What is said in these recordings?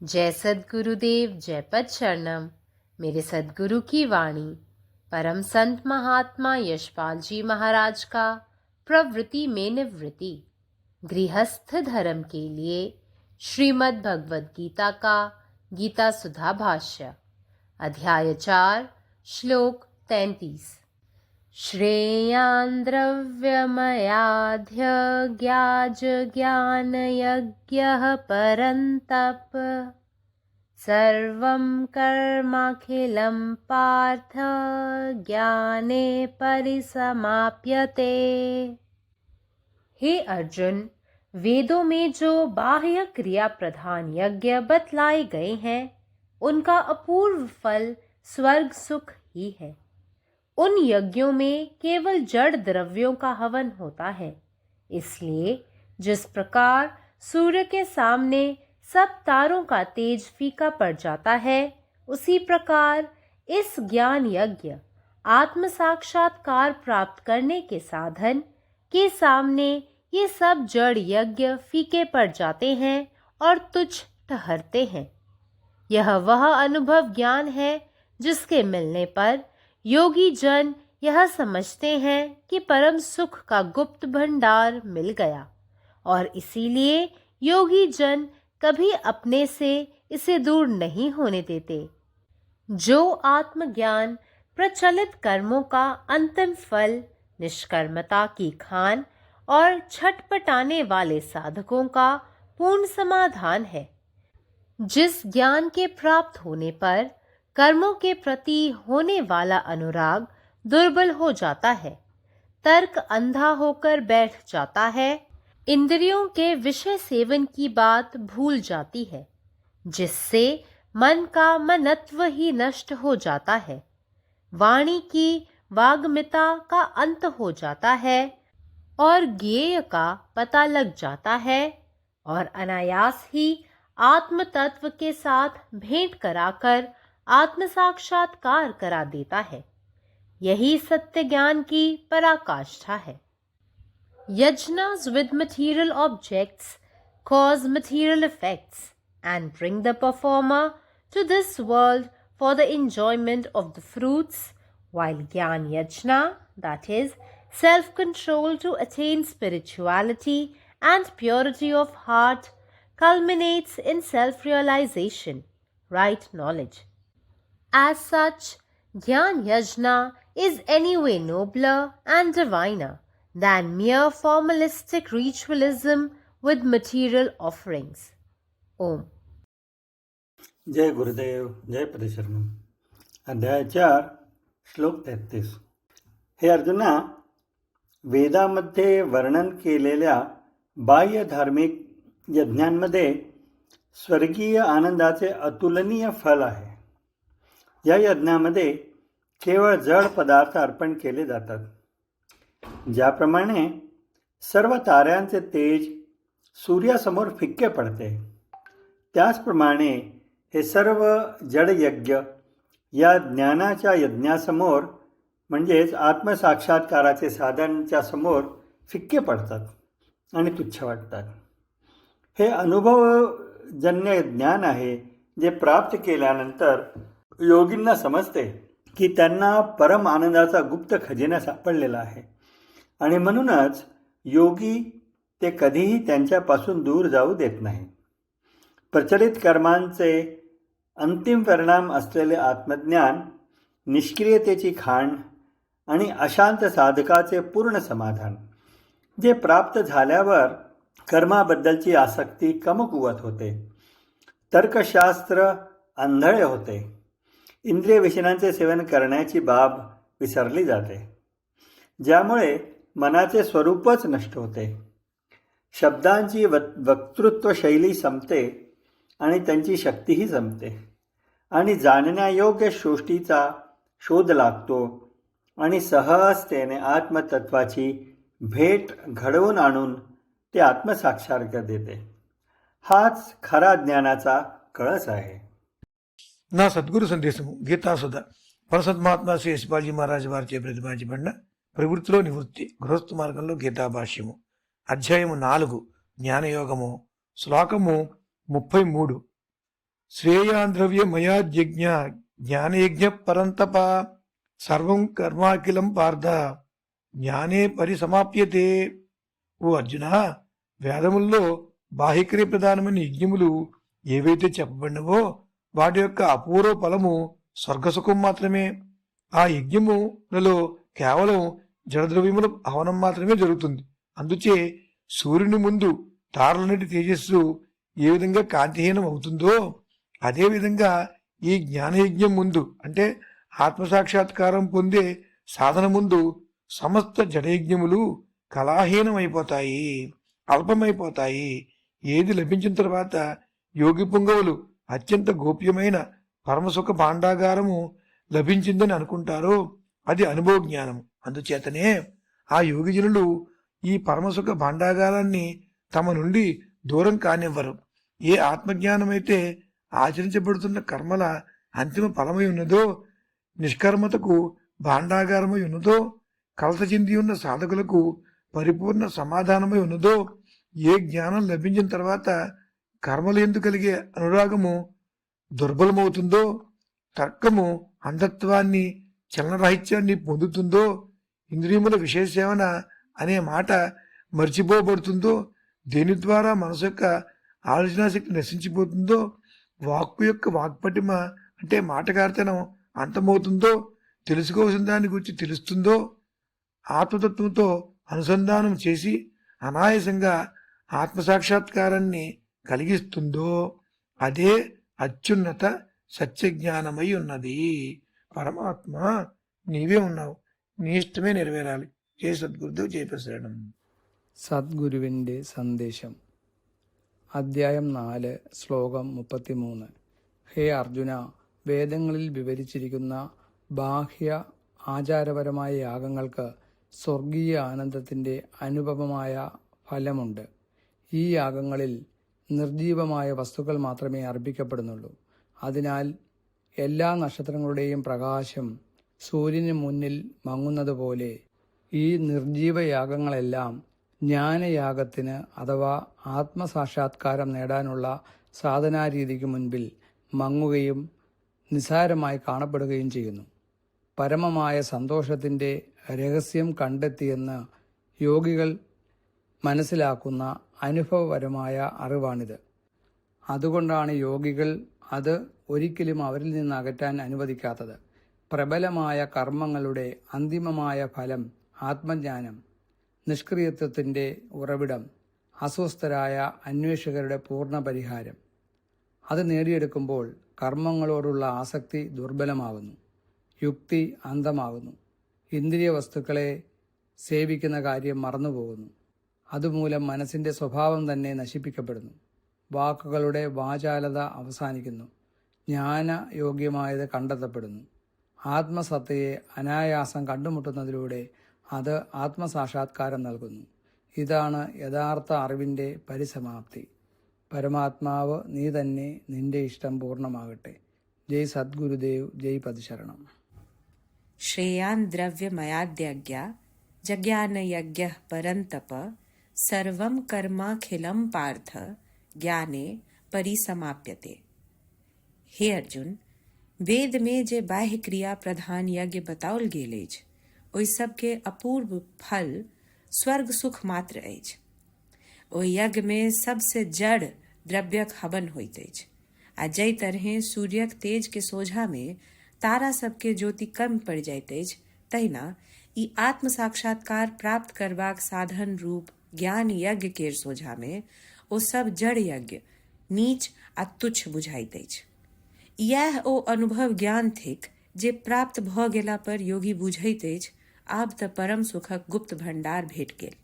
जय सद्गुरुदेव, जय पद शरणम। मेरे सद्गुरु की वाणी परम संत महात्मा यशपाल जी महाराज का प्रवृत्ति में निवृत्ति गृहस्थ धर्म के लिए श्रीमद् भगवद गीता का गीता सुधा भाष्य अध्याय 4 श्लोक 33। श्रेयान् द्रव्यमयाध्यज्ञानयज्ञः परन्तप सर्वं कर्माखिलं पार्थ ज्ञाने परिसमाप्यते। हे अर्जुन, वेदों में जो बाह्य क्रिया प्रधान यज्ञ बतलाए गए हैं उनका अपूर्व फल स्वर्ग सुख ही है। उन यज्ञों में केवल जड़ द्रव्यों का हवन होता है। इसलिए जिस प्रकार सूर्य के सामने सब तारों का तेज फीका पड़ जाता है, उसी प्रकार इस ज्ञान यज्ञ आत्म साक्षात्कार प्राप्त करने के साधन के सामने ये सब जड़ यज्ञ फीके पड़ जाते हैं और तुच्छ ठहरते हैं। यह वह अनुभव ज्ञान है जिसके मिलने पर योगी जन यह समझते हैं कि परम सुख का गुप्त भंडार मिल गया, और इसीलिए योगी जन कभी अपने से इसे दूर नहीं होने देते। जो आत्मज्ञान प्रचलित कर्मों का अंतिम फल, निष्कर्मता की खान और छटपटाने वाले साधकों का पूर्ण समाधान है, जिस ज्ञान के प्राप्त होने पर कर्मों के प्रति होने वाला अनुराग दुर्बल हो जाता है, तर्क अंधा होकर बैठ जाता है, इंद्रियों के विषय सेवन की बात भूल जाती है, जिससे मन का मनत्व ही नष्ट हो जाता है, वाणी की वाग्मिता का अंत हो जाता है और ज्ञेय का पता लग जाता है, और अनायास ही आत्म तत्व के साथ भेंट कराकर आत्म साक्षात्कार करा देता है। यही सत्य ज्ञान की पराकाष्ठा है। Yajnas with material objects cause material effects and bring the performer to this world for the enjoyment of the fruits, while Gyan Yajna, that is, self-control to attain spirituality and purity of heart, culminates in self-realization, right knowledge. As such, Gyan Yajna is anyway nobler and diviner than mere formalistic ritualism with material offerings. Om. जय गुरुदेव, जय पदशरणम। अध्याय 4 श्लोक 33। हे अर्जुना, वेदामध्ये वर्णन केलेल्या बाह्य धार्मिक यज्ञांमध्ये स्वर्गीय आनंदाचे अतुलनीय फल आहे। या यज्ञामध्ये केवळ जड पदार्थ अर्पण केले जातात। ज्याप्रमाणे सर्व ताऱ्यांचे तेज सूर्यासमोर फिक्के पडते, त्याचप्रमाणे हे सर्व जडयज्ञ या ज्ञानाच्या यज्ञासमोर, म्हणजेच आत्मसाक्षात्काराचे साधनच्या समोर फिक्के पडतात आणि तुच्छ वाटतात। हे अनुभवजन्य ज्ञान आहे, जे प्राप्त केल्यानंतर योगींना समजते की त्यांना परम आनंदाचा गुप्त खजिना सापडलेला आहे, आणि म्हणूनच योगी ते कधीही त्यांच्यापासून दूर जाऊ देत नाही। प्रचलित कर्मांचे अंतिम परिणाम असलेले आत्मज्ञान, निष्क्रियतेची खाण आणि अशांत साधकाचे पूर्ण समाधान, जे प्राप्त झाल्यावर कर्माबद्दलची आसक्ती कमकुवत होते, तर्कशास्त्र आंधळे होते, इंद्रिय विषयांचे सेवन करण्याची बाब विसरली जाते, ज्यामुळे मनाचे स्वरूपच नष्ट होते, शब्दांची वक्तृत्व शैली संपते आणि त्यांची शक्तीही संपते, आणि जाणण्यायोग्य गोष्टीचा शोध लागतो आणि सहजतेने आत्मतत्वाची भेट घडवून आणून ते आत्मसाक्षात्कार देते। हाच खरा ज्ञानाचा कळस आहे। నా సద్గురు సందేశము గీతాసుధ పరసద్మాత్మ శ్రీ యశ్పాల్జీ మహారాజు వారిచే ప్రతిపాదించబడిన ప్రవృత్తిలో నివృత్తి గృహస్థ మార్గంలో గీతాభాష్యము అధ్యాయము 4 జ్ఞానయోగము శ్లోకము 33 श्रेयान् द्रव्यमयाज्ञ ज्ञानयज्ञ परन्तप సర్వం కర్మాఖిలం పార్థ జ్ఞానే పరిసమాప్యతే. ఓ అర్జున, వేదముల్లో బాహ్యక్రియ ప్రధానమైన యజ్ఞములు ఏవైతే చెప్పబడినవో వాటి యొక్క అపూర్వ ఫలము స్వర్గసుఖం మాత్రమే. ఆ యజ్ఞములలో కేవలం జడద్రవ్యముల హవనం మాత్రమే జరుగుతుంది. అందుచే సూర్యుని ముందు తారలన్నిటి తేజస్సు ఏ విధంగా కాంతిహీనం అవుతుందో అదేవిధంగా ఈ జ్ఞానయజ్ఞం ముందు అంటే ఆత్మసాక్షాత్కారం పొందే సాధన ముందు సమస్త జడయజ్ఞములు కళాహీనమైపోతాయి, అల్పమైపోతాయి. ఏది లభించిన తర్వాత యోగి పుంగవులు అత్యంత గోప్యమైన పరమసుఖ భాండాగారము లభించిందని అనుకుంటారో అది అనుభవ జ్ఞానం. అందుచేతనే ఆ యోగిజనులు ఈ పరమసుఖ భాండాగారాన్ని తమ నుండి దూరం కానివ్వరు. ఏ ఆత్మజ్ఞానమైతే ఆచరించబడుతున్న కర్మల అంతిమ ఫలమై ఉన్నదో, నిష్కర్మతకు భాండాగారమై ఉన్నదో, కలత చెంది ఉన్న సాధకులకు పరిపూర్ణ సమాధానమై ఉన్నదో, ఏ జ్ఞానం లభించిన తర్వాత కర్మలు ఎందుకు కలిగే అనురాగము దుర్బలమవుతుందో, తర్కము అంధత్వాన్ని చలనరాహిత్యాన్ని పొందుతుందో, ఇంద్రియముల విశేషసేవన అనే మాట మర్చిపోబడుతుందో, దేని ద్వారా మనసు యొక్క ఆలోచనాశక్తి నశించిపోతుందో, వాక్కు యొక్క వాక్పటిమ అంటే మాటకార్తనం అంతమవుతుందో, తెలుసుకోవాల్సిన దాని గురించి తెలుస్తుందో, ఆత్మతత్వంతో అనుసంధానం చేసి అనాయాసంగా ఆత్మసాక్షాత్కారాన్ని కలిగిస్తుందో అదే అత్యున్నత సత్యజ్ఞానమై ఉన్నది. పరమాత్మ నీవే ఉన్నావు, నీ ఇష్టమే నెరవేరాలి. జయ సద్గురుదేవ్, జయ ప్రసరణం. സദ്ഗുരുവിൻ്റെ സന്ദേശം. അദ്ധ്യായം 4, ശ്ലോകം 33. ഹേ അർജുന, വേദങ്ങളിൽ വിവരിച്ചിരിക്കുന്ന ബാഹ്യ ആചാരപരമായ യാഗങ്ങൾക്ക് സ്വർഗീയ ആനന്ദത്തിൻ്റെ അനുപമമായ ഫലമുണ്ട്. ഈ യാഗങ്ങളിൽ നിർജീവമായ വസ്തുക്കൾ മാത്രമേ അർപ്പിക്കപ്പെടുന്നുള്ളൂ. അതിനാൽ എല്ലാ നക്ഷത്രങ്ങളുടെയും പ്രകാശം സൂര്യന് മുന്നിൽ മങ്ങുന്നതുപോലെ ഈ നിർജീവ യാഗങ്ങളെല്ലാം ജ്ഞാനയാഗത്തിന് അഥവാ ആത്മസാക്ഷാത്കാരം നേടാനുള്ള സാധനാരീതിക്ക് മുൻപിൽ മങ്ങുകയും നിസാരമായി കാണപ്പെടുകയും ചെയ്യുന്നു. പരമമായ സന്തോഷത്തിൻ്റെ രഹസ്യം കണ്ടെത്തിയെന്ന് യോഗികൾ മനസ്സിലാക്കുന്ന അനുഭവപരമായ അറിവാണിത്. അതുകൊണ്ടാണ് യോഗികൾ അത് ഒരിക്കലും അവരിൽ നിന്ന് അകറ്റാൻ അനുവദിക്കാത്തത്. പ്രബലമായ കർമ്മങ്ങളുടെ അന്തിമമായ ഫലം ആത്മജ്ഞാനം, നിഷ്ക്രിയത്വത്തിൻ്റെ ഉറവിടം, അസ്വസ്ഥരായ അന്വേഷകരുടെ പൂർണ്ണ പരിഹാരം. അത് നേടിയെടുക്കുമ്പോൾ കർമ്മങ്ങളോടുള്ള ആസക്തി ദുർബലമാകുന്നു, യുക്തി അന്ധമാകുന്നു, ഇന്ദ്രിയ വസ്തുക്കളെ സേവിക്കുന്ന കാര്യം മറന്നുപോകുന്നു. അതുമൂലം മനസ്സിൻ്റെ സ്വഭാവം തന്നെ നശിപ്പിക്കപ്പെടുന്നു. വാക്കുകളുടെ വാചാലത അവസാനിക്കുന്നു. ജ്ഞാനയോഗ്യമായത് കണ്ടെത്തപ്പെടുന്നു. ആത്മസത്തയെ അനായാസം കണ്ടുമുട്ടുന്നതിലൂടെ അത് ആത്മസാക്ഷാത്കാരം നൽകുന്നു. ഇതാണ് യഥാർത്ഥ അറിവിൻ്റെ പരിസമാപ്തി. പരമാത്മാവ് നീ തന്നെ, നിന്റെ ഇഷ്ടം പൂർണ്ണമാകട്ടെ. ജയ് സദ്ഗുരുദേവ്, ജയ് പതിശരണം. ശ്രേയാൻ ദ്രവ്യമയാദ്യജ്ഞ ജജ്ഞാനയജ്ഞ പരന്തപ സർവം कर्माखिलम पार्थ ज्ञाने परिसमाप्यते. हे अर्जुन, वेद में जे बाह्य क्रिया प्रधान यज्ञ बताओल गेल अछि, ओहि सबके अपूर्व फल स्वर्ग सुख मात्र अछि. ओहि यज्ञ में सबसे जड़ द्रव्यक हवन होइत अछि. आ जै तरहे सूर्यक तेज के सोझा में तारा सबके ज्योति कम पड़ जाइत अछि, तहिना ई आत्म साक्षात्कार प्राप्त करबाक साधन रूप ज्ञान यज्ञ केर सोझा में ओ सब जड़ यज्ञ नीच आ तुच्छ बुझाइत अछि. इएह ओ अनुभव ज्ञान थिक जे प्राप्त भ गेला पर योगी बुझैत अछि आब त परम सुखक गुप्त भंडार भेट गेल.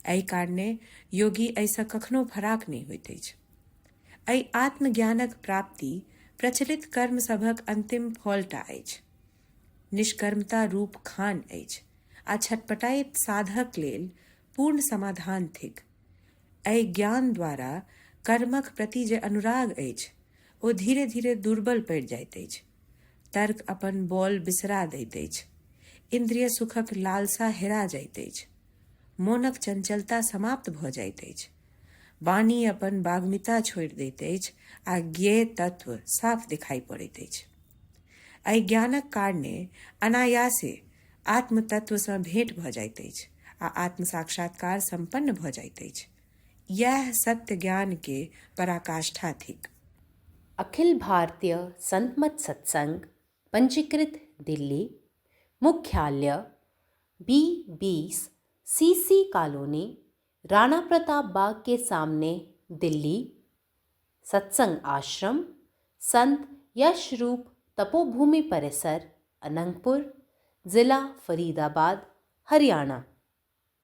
एहि कारणे योगी एहिसँ कखनो फराक नहि होइत अछि. एहि आत्मज्ञानक प्राप्ति प्रचलित कर्म सभक अंतिम फलटा अछि. निष्कर्मता रूप खान अछि आ छटपटाइत साधक लेल पूर्ण समाधान थिक. एहि ज्ञान द्वारा कर्मक प्रति जे अनुराग अछि ओ धीरे धीरे दुर्बल पड़ि जाइत अछि. तर्क अपन बल बिसरा दैत अछि. इंद्रिय सुखक लालसा हेरा जाइत अछि. मोनक चंचलता समाप्त भ जाइत अछि. वाणी अपन बाग्मिता छोड़ि दैत अछि आ ज्ञेय तत्व साफ दिखाई पड़ैत अछि। एहि ज्ञानक कारणे अनायासे आत्म तत्व सँ भेंट भऽ जाइत अछि आ आत्म साक्षात्कार संपन्न भऽ जाइत अछि। यह सत्य ज्ञान के पराकाष्ठा थिक। अखिल भारतीय संतमत सत्संग पंजीकृत दिल्ली, मुख्यालय B20 CC colony, Rana Pratap Bagh के सामने, दिल्ली। सत्संग आश्रम संत यशरूप तपोभूमि परिसर, अनंगपुर, जिला फरीदाबाद, हरियाणा।